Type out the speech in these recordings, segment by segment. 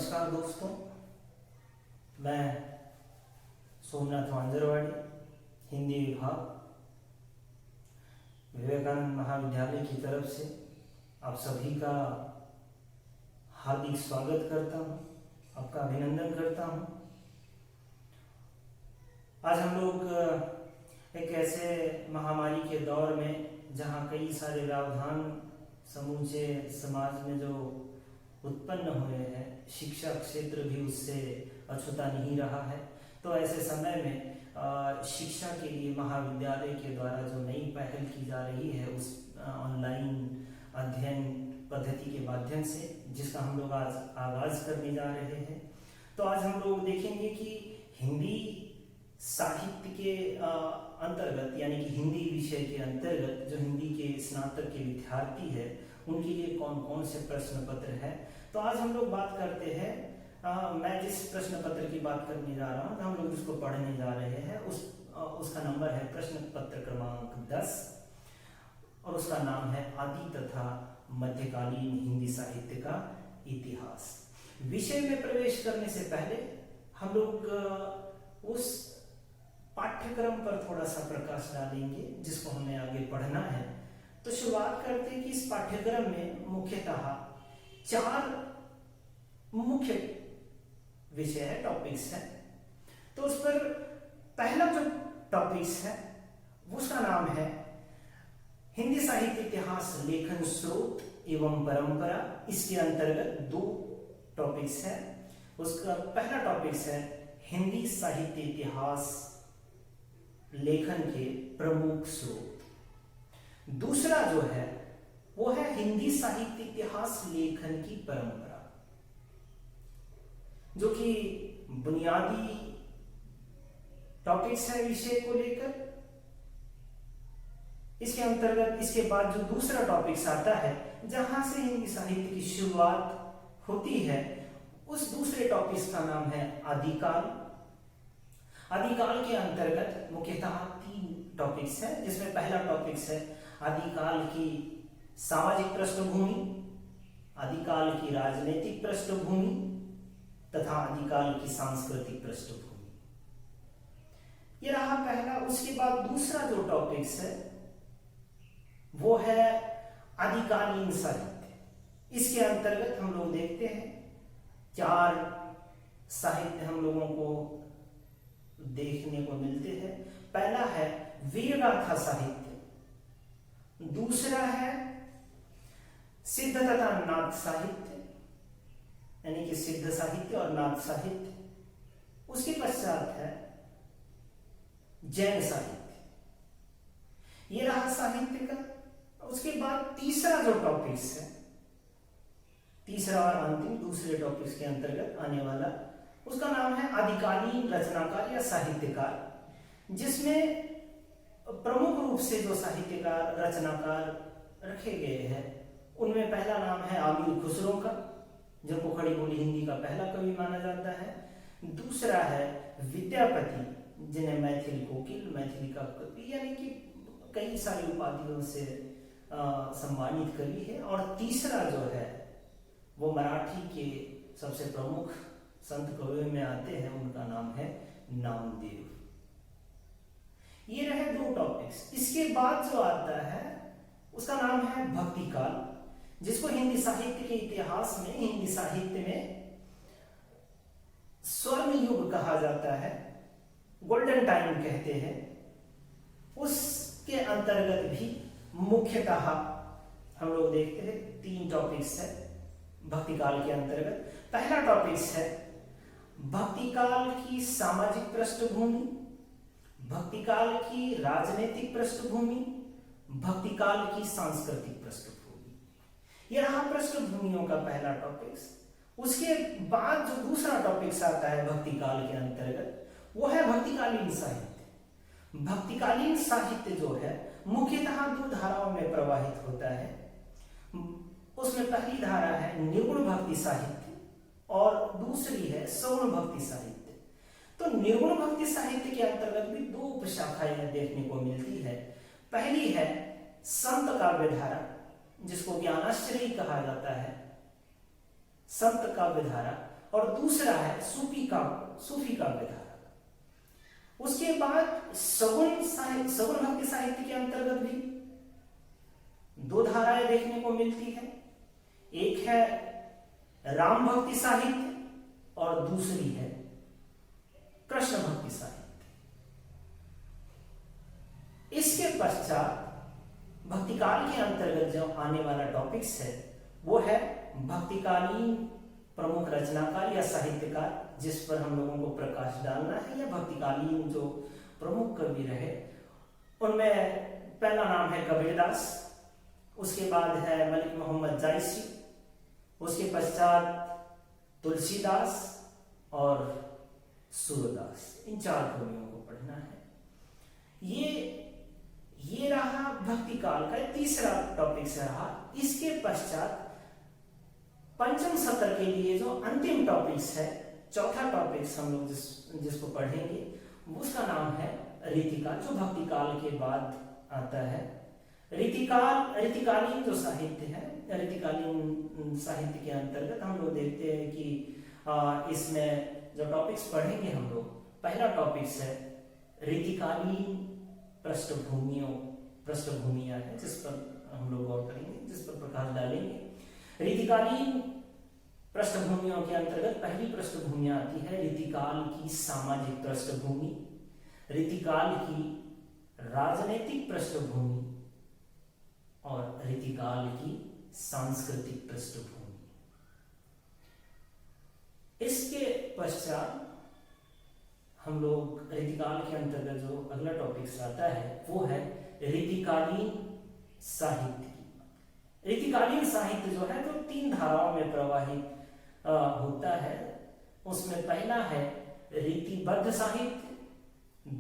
नमस्कार दोस्तों, मैं सोमनाथ वांजरवाड़ी, हिंदी विभाग, विवेकानंद महाविद्यालय की तरफ से आप सभी का हार्दिक स्वागत करता हूँ, आपका अभिनंदन करता हूँ। आज हम लोग एक ऐसे महामारी के दौर में जहाँ कई सारे व्यवधान समूचे समाज में जो उत्पन्न हुए हैं, शिक्षा क्षेत्र भी उससे अछूता नहीं रहा है। तो ऐसे समय में शिक्षा के लिए महाविद्यालय के द्वारा जो नई पहल की जा रही है उस ऑनलाइन अध्ययन पद्धति के माध्यम से, जिसका हम लोग आज आगाज करने जा रहे हैं। तो आज हम लोग देखेंगे कि हिंदी साहित्य के अंतर्गत, यानी कि हिंदी विषय के अंतर्गत जो हिंदी के स्नातक के विद्यार्थी है उनके लिए कौन कौन से प्रश्न पत्र है। तो आज हम लोग बात करते हैं, मैं जिस प्रश्न पत्र की बात करने जा रहा हूँ, हम लोग जिसको पढ़ने जा रहे हैं उसका नंबर है प्रश्न पत्र क्रमांक 10 और उसका नाम है आदि तथा मध्यकालीन हिंदी साहित्य का इतिहास। विषय में प्रवेश करने से पहले हम लोग उस पाठ्यक्रम पर थोड़ा सा प्रकाश डालेंगे जिसको हमें आगे पढ़ना है। तो शुरुआत करते हैं कि इस पाठ्यक्रम में मुख्यतः 4 मुख्य विषय है, टॉपिक्स है। तो उस पर पहला जो टॉपिक्स है उसका नाम है हिंदी साहित्य इतिहास लेखन स्रोत एवं परंपरा। इसके अंतर्गत 2 टॉपिक्स है। उसका पहला टॉपिक्स है हिंदी साहित्य इतिहास लेखन के प्रमुख स्रोत। दूसरा जो है वो है हिंदी साहित्य इतिहास लेखन की परंपरा, जो कि बुनियादी टॉपिक्स है विषय को लेकर। इसके अंतर्गत इसके बाद जो दूसरा टॉपिक्स आता है जहां से हिंदी साहित्य की शुरुआत होती है, उस दूसरे टॉपिक्स का नाम है आदिकाल। आदिकाल के अंतर्गत मुख्यतः 3 टॉपिक्स है, जिसमें पहला टॉपिक्स है आदिकाल की सामाजिक पृष्ठभूमि, आदिकाल की राजनीतिक पृष्ठभूमि तथा आदिकाल की सांस्कृतिक पृष्ठभूमि। यह रहा पहला। उसके बाद दूसरा जो टॉपिक्स है वो है आदिकालीन साहित्य। इसके अंतर्गत हम लोग देखते हैं 4 साहित्य हम लोगों को देखने को मिलते हैं। पहला है वीरगाथा साहित्य, दूसरा है सिद्ध तथा नाथ साहित्य, यानी कि सिद्ध साहित्य और नाथ साहित्य। उसके पश्चात है जैन साहित्य। ये रहा साहित्य का। उसके बाद तीसरा जो टॉपिक्स है, तीसरा और अंतिम दूसरे टॉपिक्स के अंतर्गत आने वाला, उसका नाम है आदिकालीन रचनाकार या साहित्यकार, जिसमें प्रमुख रूप से जो साहित्यकार रचनाकार रखे गए हैं उनमें पहला नाम है आमिर खुसरो का, जो पोखड़ी बोली हिंदी का पहला कवि माना जाता है। दूसरा है विद्यापति, जिन्हें मैथिल कोकिल, मैथिली का कवि, यानी कि कई सारी उपाधियों से सम्मानित कवि है। और तीसरा जो है वो मराठी के सबसे प्रमुख संत कवियों में आते हैं, उनका नाम है नामदेव। ये रहे 2 टॉपिक्स। इसके बाद जो आता है उसका नाम है भक्ति काल, जिसको हिंदी साहित्य के इतिहास में, हिंदी साहित्य में स्वर्ण युग कहा जाता है, गोल्डन टाइम कहते हैं। उसके अंतर्गत भी मुख्यतः हम लोग देखते हैं 3 टॉपिक्स है भक्ति काल के अंतर्गत। पहला टॉपिक्स है भक्ति काल की सामाजिक पृष्ठभूमि, भक्ति काल की राजनीतिक पृष्ठभूमि, भक्ति काल की सांस्कृतिक पृष्ठभूमि। यह रहा पृष्ठभूमियों का पहला टॉपिक्स। उसके बाद जो दूसरा टॉपिक्स आता है भक्ति काल के अंतर्गत वो है भक्तिकालीन साहित्य। भक्तिकालीन साहित्य जो है मुख्यतः 2 धाराओं में प्रवाहित होता है। उसमें पहली धारा है निर्गुण भक्ति साहित्य और दूसरी है सौण भक्ति साहित्य। तो निर्गुण भक्ति साहित्य के अंतर्गत भी 2 उपशाखाएं देखने को मिलती है। पहली है संत काव्य धारा, जिसको ज्ञानाश्रयी कहा जाता है, संत काव्य धारा। और दूसरा है सूफी काव्य धारा। उसके बाद सगुण भक्ति साहित्य के अंतर्गत भी दो धाराएं देखने को मिलती है। एक है राम भक्ति साहित्य और दूसरी है कृष्ण भक्ति साहित्य। इसके पश्चात भक्तिकाल के अंतर्गत जो आने वाला टॉपिक्स है वो है भक्तिकालीन प्रमुख रचनाकार या साहित्यकार, जिस पर हम लोगों को प्रकाश डालना है, या भक्तिकालीन जो प्रमुख कवि रहे उनमें पहला नाम है कबीरदास, उसके बाद है मलिक मोहम्मद जायसी, उसके पश्चात तुलसीदास और सूरदास। इन चार कवियों को पढ़ना है। ये रहा भक्ति काल का तीसरा टॉपिक से रहा। इसके पश्चात पंचम सत्र के लिए जो अंतिम टॉपिक्स है, चौथा टॉपिक्स हम लोग जिसको पढ़ेंगे उसका नाम है रीतिकाल, जो भक्ति काल के बाद आता है। रीतिकालीन जो साहित्य है, रीतिकालीन साहित्य के अंतर्गत हम लोग देखते हैं कि इसमें जो टॉपिक्स पढ़ेंगे हम लोग, पहला टॉपिक्स है रीतिकालीन पृष्ठभूमियां है, जिस पर हम लोग गौर करेंगे, जिस पर प्रकाश डालेंगे। रीतिकालीन पृष्ठभूमियों के अंतर्गत पहली पृष्ठभूमि आती है रीतिकाल की सामाजिक पृष्ठभूमि, रीतिकाल की राजनीतिक पृष्ठभूमि और रीतिकाल की सांस्कृतिक पृष्ठभूमि। इसके पश्चात हम लोग रीतिकाल के अंतर्गत जो अगला टॉपिक आता है वो है रीतिकालीन साहित्य की। रीतिकालीन साहित्य जो है तो तीन धाराओं में प्रवाहित होता है। उसमें पहला है रीतिबद्ध साहित्य,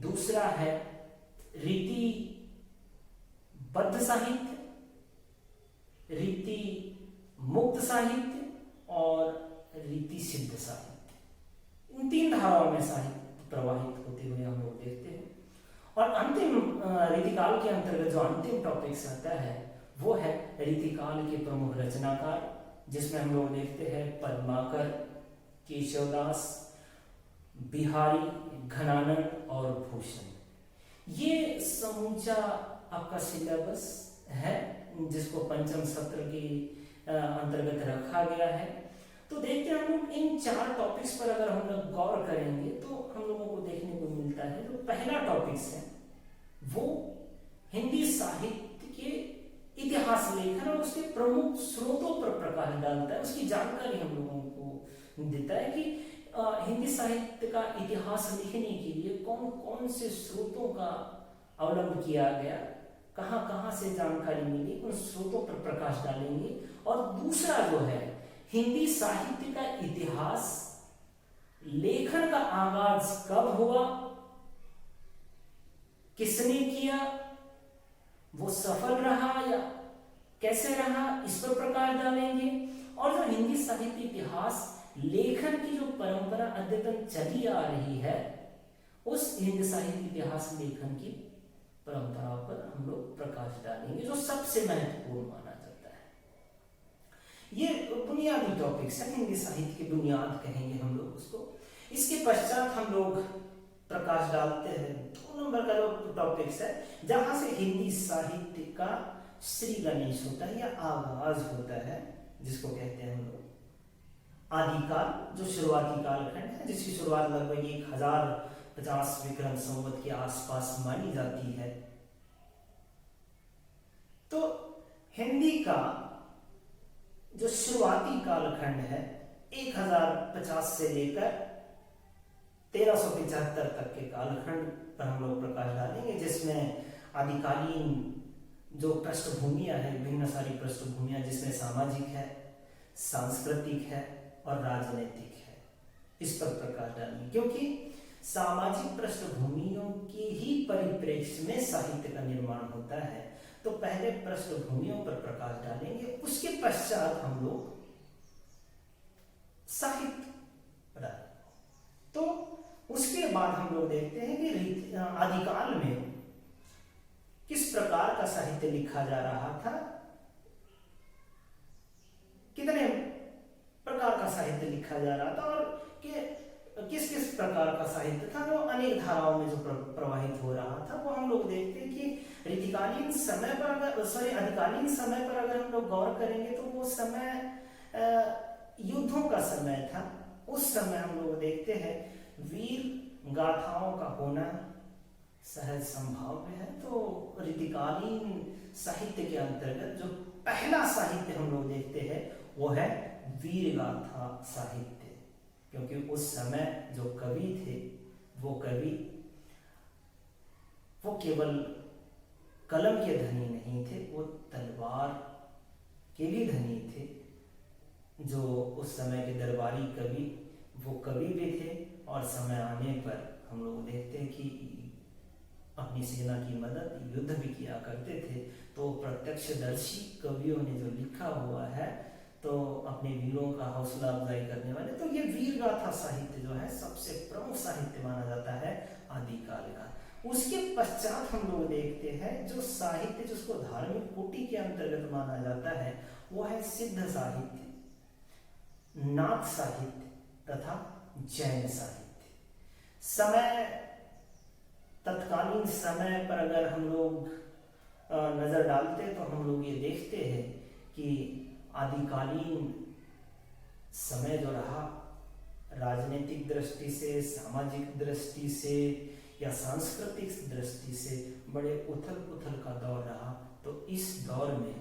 दूसरा है रीतिबद्ध साहित्य, रीति मुक्त साहित्य और रीति सिद्ध साहित्य। इन तीन धाराओं में साहित्य प्रवाहित होते हुए हम लोग देखते हैं। और अंतिम रीतिकाल के अंतर्गत जो अंतिम टॉपिक्स आता है वो है रीतिकाल के प्रमुख रचनाकार, जिसमें हम लोग देखते हैं पद्माकर, केशवदास, बिहारी, घनानंद और भूषण। ये समूचा आपका सिलेबस है जिसको पंचम सत्र के अंतर्गत रखा गया है। तो देखते हैं हम लोग इन चार टॉपिक्स पर अगर हम लोग गौर करेंगे तो हम लोगों को देखने को मिलता है जो पहला टॉपिक्स है वो हिंदी साहित्य के इतिहास लेखन और उसके प्रमुख स्रोतों पर प्रकाश डालता है, उसकी जानकारी हम लोगों को देता है कि हिंदी साहित्य का इतिहास लिखने के लिए कौन कौन से स्रोतों का अवलंब किया गया, कहाँ कहाँ से जानकारी मिली, उन स्रोतों पर प्रकाश डालेंगे। और दूसरा जो है हिंदी साहित्य का इतिहास, लेखन का आगाज कब हुआ, किसने किया, वो सफल रहा या कैसे रहा, इस पर प्रकाश डालेंगे। और जो हिंदी साहित्य इतिहास लेखन की जो परंपरा अद्यतन चली आ रही है उस हिंदी साहित्य इतिहास लेखन की परंपरा पर हम लोग प्रकाश डालेंगे, जो सबसे महत्वपूर्ण माना जाता है। ये बुनियादी टॉपिक्स है, हिंदी साहित्य की बुनियाद कहेंगे हम लोग उसको। इसके पश्चात हम लोग प्रकाश डालते हैं 2 नंबर का जो टॉपिक्स है, जहां से हिंदी साहित्य का श्री गणेश होता है या आगाज होता है, जिसको कहते हैं हम लोग आदिकाल, जो शुरुआती कालखंड है, जिसकी शुरुआत लगभग 1050 विक्रम संवत के आसपास मानी जाती है। तो हिंदी का जो शुरुआती कालखंड है 1050 से लेकर 1375 तक के कालखंड पर हम लोग प्रकाश डालेंगे, जिसमें आदिकालीन जो पृष्ठभूमियां है, विभिन्न सारी पृष्ठभूमियां, जिसमें सामाजिक है, सांस्कृतिक है और राजनीतिक है, इस पर प्रकाश डालेंगे। क्योंकि सामाजिक पृष्ठभूमियों के ही परिप्रेक्ष्य में साहित्य का निर्माण होता है, तो पहले पृष्ठभूमियों पर प्रकाश डालेंगे, उसके पश्चात हम लोग साहित्य डालेंगे। तो उसके बाद हम लोग देखते हैं कि आदिकाल में किस प्रकार का साहित्य लिखा जा रहा था, कितने प्रकार का साहित्य लिखा लिखा जा रहा था और कि किस किस प्रकार का साहित्य था जो अनेक धाराओं में जो प्रवाहित हो रहा था, वो हम लोग देखते हैं कि ऋतुकालीन समय पर अधिकालीन समय पर अगर हम लोग गौर करेंगे तो वो समय युद्धों का समय था। उस समय हम लोग देखते हैं वीर गाथाओं का होना सहज संभाव्य है। तो ऋतुकालीन साहित्य के अंतर्गत जो पहला साहित्य हम लोग देखते हैं वो है वीर गाथा साहित्य, क्योंकि उस समय जो कवि थे वो केवल कलम के धनी नहीं थे, वो तलवार के भी धनी थे। जो उस समय के दरबारी कवि वो कवि भी थे और समय आने पर हम लोग देखते हैं कि अपनी सेना की मदद युद्ध भी किया करते थे। तो प्रत्यक्षदर्शी कवियों ने जो लिखा हुआ है तो अपने वीरों का हौसला अफजाई करने वाले, तो ये वीर गाथा साहित्य जो है सबसे प्रमुख साहित्य माना जाता है आदिकाल का। उसके पश्चात हम लोग देखते हैं जो साहित्य जिसको धार्मिक कोटि के अंतर्गत माना जाता है वो है सिद्ध साहित्य, नाथ साहित्य तथा जैन साहित्य। समय तत्कालीन समय पर अगर हम लोग नजर डालते तो हम लोग ये देखते हैं कि आदिकालीन समय जो रहा राजनीतिक दृष्टि से, सामाजिक दृष्टि से या सांस्कृतिक दृष्टि से बड़े उथल पुथल का दौर रहा। तो इस दौर में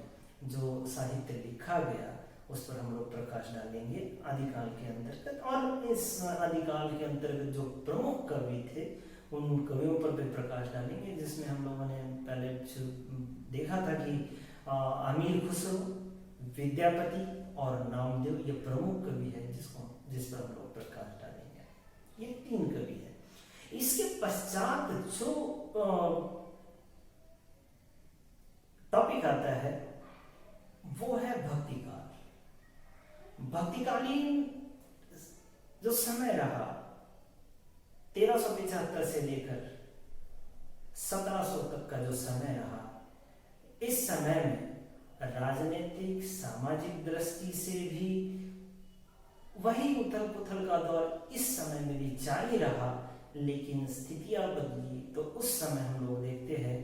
जो साहित्य लिखा गया उस पर हम लोग प्रकाश डालेंगे आदिकाल के अंतर्गत, और इस आदिकाल के अंतर्गत जो प्रमुख कवि थे उन कवियों पर भी प्रकाश डालेंगे, जिसमें हम लोगों ने पहले देखा था कि अमीर खुसरो, विद्यापति और नामदेव ये प्रमुख कवि है जिस पर हम लोग प्रकाश डालेंगे। ये 3 कवि है। इसके पश्चात जो टॉपिक आता है वो है भक्तिकाल। भक्तिकालीन जो समय रहा 1375 से लेकर 1700 तक का जो समय रहा, इस समय में राजनीतिक सामाजिक दृष्टि से भी वही उथल पुथल का दौर इस समय में भी जारी रहा, लेकिन स्थितियां बदली। तो उस समय हम लोग देखते हैं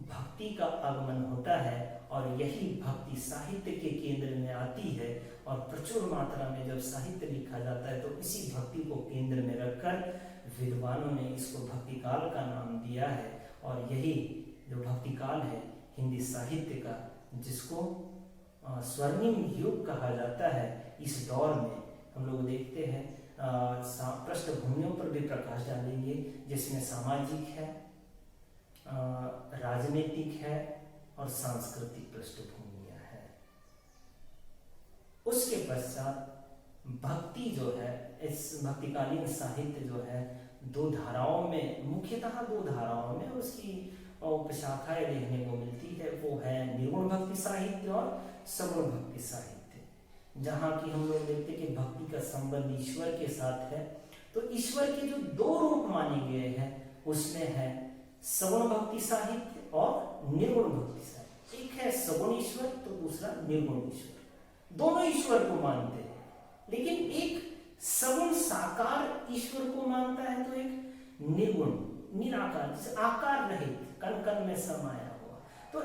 भक्ति का आगमन होता है और यही भक्ति साहित्य के केंद्र में आती है, और प्रचुर मात्रा में जब साहित्य लिखा जाता है तो इसी भक्ति को केंद्र में रखकर विद्वानों ने इसको भक्तिकाल का नाम दिया है। और यही जो भक्तिकाल है हिंदी साहित्य का, जिसको स्वर्णिम युग कहा जाता है, इस दौर में हम लोग देखते हैं पृष्ठभूमियों पर भी प्रकाश डालेंगे, जिसमें सामाजिक है, राजनीतिक है और सांस्कृतिक पृष्ठभूमियां हैं। उसके पश्चात भक्ति जो है, इस भक्तिकालीन साहित्य जो है 2 धाराओं में, मुख्यतः 2 धाराओं में उसकी उपशाखाएं देखने को मिलती है। वो है निर्गुण भक्ति साहित्य और सगुण भक्ति साहित्य, जहाँ की हम लोग देखते हैं कि भक्ति का संबंध ईश्वर के साथ है। तो ईश्वर के जो 2 रूप माने गए हैं उसमें है सगुण भक्ति साहित्य और निर्गुण भक्ति साहित्य। एक है सगुण ईश्वर तो दूसरा निर्गुण ईश्वर। दोनों ईश्वर को मानते हैं, लेकिन एक सगुण साकार ईश्वर को मानता है तो एक निर्गुण निराकार, जिसे आकार रहित, कण कण में समाया हुआ। तो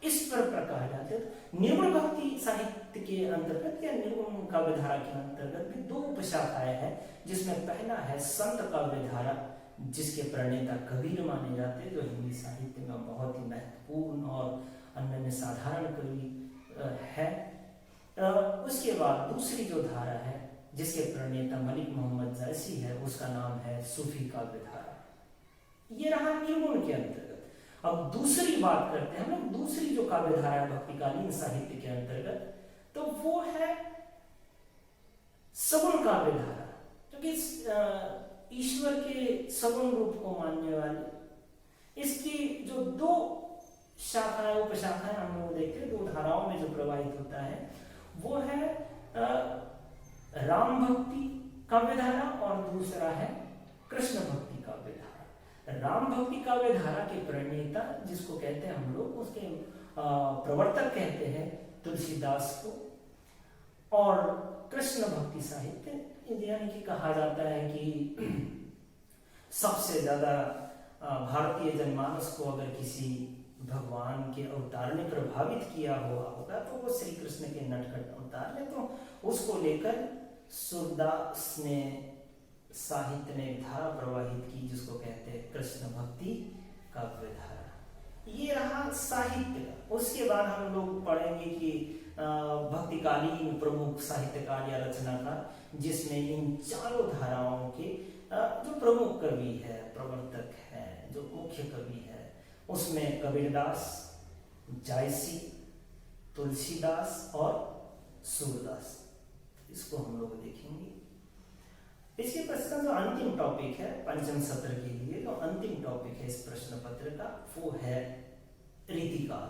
इस पर प्रकाश डालते हैं। निर्गुण भक्ति साहित्य के अंतर्गत या निर्गुण काव्यधारा के अंतर्गत भी 2 उपशाखाएं हैं, जिसमें पहला है संत काव्यधारा, जिसके प्रणेता कबीर माने जाते हैं, जो हिंदी साहित्य में बहुत ही महत्वपूर्ण और अनन्य साधारण कवि है। उसके बाद दूसरी जो धारा है जिसके प्रणेता मलिक मोहम्मद जैसी है, उसका नाम है सूफी काव्यधारा। ये रहा निर्गुण के अंतर्गत। अब दूसरी बात करते हैं हम लोग, दूसरी जो काव्यधारा है भक्तिकालीन साहित्य के अंतर्गत, तो वो है सगुण काव्यधारा, क्योंकि ईश्वर के सगुण रूप को मानने वाले इसकी जो 2 शाखाएं उपशाखाएं हम लोग देखते हैं, 2 धाराओं में जो प्रवाहित होता है वो है राम भक्ति काव्यधारा और दूसरा है कृष्ण भक्ति काव्यधारा। राम भक्ति काव्यधारा के प्रणेता जिसको कहते हैं हम लोग, उसके प्रवर्तक कहते हैं तुलसीदास को, और कृष्ण भक्ति साहित्य यानी कि कहा जाता है कि सबसे ज़्यादा भारतीय जनमानस को अगर किसी भगवान के अवतार ने प्रभावित किया हुआ होगा तो वो श्री कृष्ण के नटखट अवतार ने, तो उसको लेकर सूरदास ने साहित्य में एक धारा प्रवाहित की जिसको कहते हैं कृष्ण भक्ति काव्य धारा। ये रहा साहित्य का। उसके बाद हम लोग पढ़ेंगे कि भक्तिकालीन प्रमुख साहित्यकार या रचनाकार, जिसमें इन चारों धाराओं के जो प्रमुख कवि है, प्रवर्तक है, जो मुख्य कवि है, उसमें कबीरदास, जायसी, तुलसीदास और सूरदास, इसको हम लोग देखेंगे। इसके पश्चात जो अंतिम टॉपिक है पंचम सत्र के लिए, जो अंतिम टॉपिक है इस प्रश्न पत्र का, वो है रीतिकाल,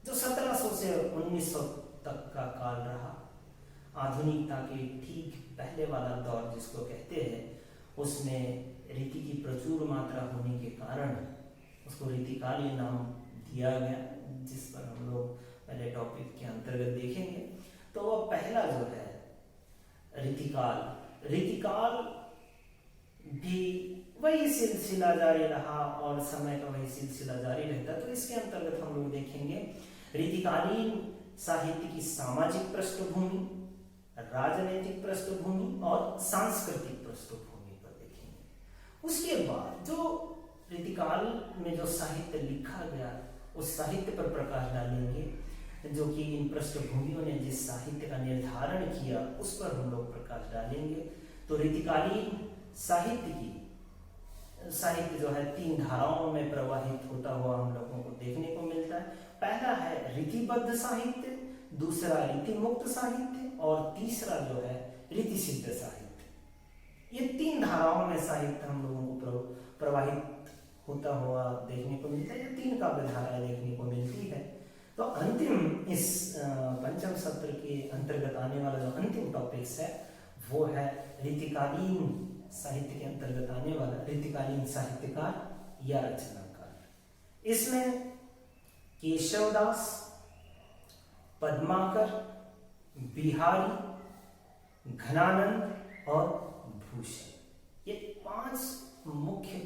जो 1700 से 1900 तक का काल रहा। आधुनिकता के ठीक पहले वाला दौर जिसको कहते हैं, उसमें रीति की प्रचुर मात्रा होने के कारण उसको रीतिकाल ये नाम दिया गया, जिस पर हम लोग पहले टॉपिक के अंतर्गत देखेंगे। तो वो पहला जो है रीतिकाल, रीतिकाल भी वही सिलसिला जारी रहा और समय का वही सिलसिला जारी रहता। तो इसके अंतर्गत हम लोग देखेंगे रीतिकालीन साहित्य की सामाजिक पृष्ठभूमि, राजनीतिक पृष्ठभूमि और सांस्कृतिक पृष्ठभूमि पर देखेंगे। उसके बाद जो रीतिकाल में जो साहित्य लिखा गया उस साहित्य पर प्रकाश डालेंगे, जो कि इन पृष्ठभूमियों ने जिस साहित्य का निर्धारण किया उस पर हम लोग प्रकाश डालेंगे। तो रीतिकालीन साहित्य जो है 3 धाराओं में प्रवाहित होता हुआ हम लोगों को देखने को मिलता है। पहला है रीतिबद्ध साहित्य, दूसरा रीति मुक्त साहित्य और तीसरा जो है रीति सिद्ध साहित्य। ये 3 धाराओं में साहित्य हम लोगों को प्रवाहित होता हुआ देखने को मिलता है। ये 3 काव्य धाराएं देखने को मिलती है। तो अंतिम इस पंचम सत्र के अंतर्गत आने वाला जो अंतिम टॉपिक्स है वो है रीतिकालीन साहित्य के अंतर्गत आने वाला रीतिकालीन साहित्यकार या रचनाकार। इसमें केशवदास, पद्माकर, बिहारी, घनानंद और भूषण, ये 5 मुख्य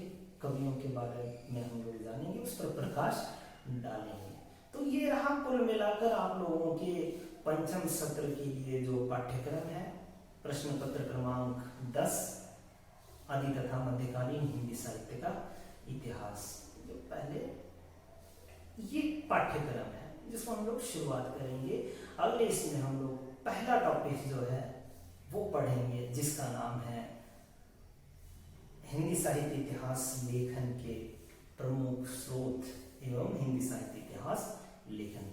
कवियों के बारे में हम लोग जानेंगे, उस पर प्रकाश डालेंगे। तो ये रहा कुल मिलाकर आप लोगों के पंचम सत्र के लिए जो पाठ्यक्रम है, प्रश्न पत्र क्रमांक 10, आदि तथा मध्यकालीन हिंदी साहित्य का इतिहास। जो पहले ये पाठ्यक्रम है जिसको हम लोग शुरुआत करेंगे। अगले इसमें हम लोग पहला टॉपिक जो है वो पढ़ेंगे, जिसका नाम है हिंदी साहित्य इतिहास लेखन के प्रमुख स्रोत एवं हिंदी साहित्य इतिहास लेखन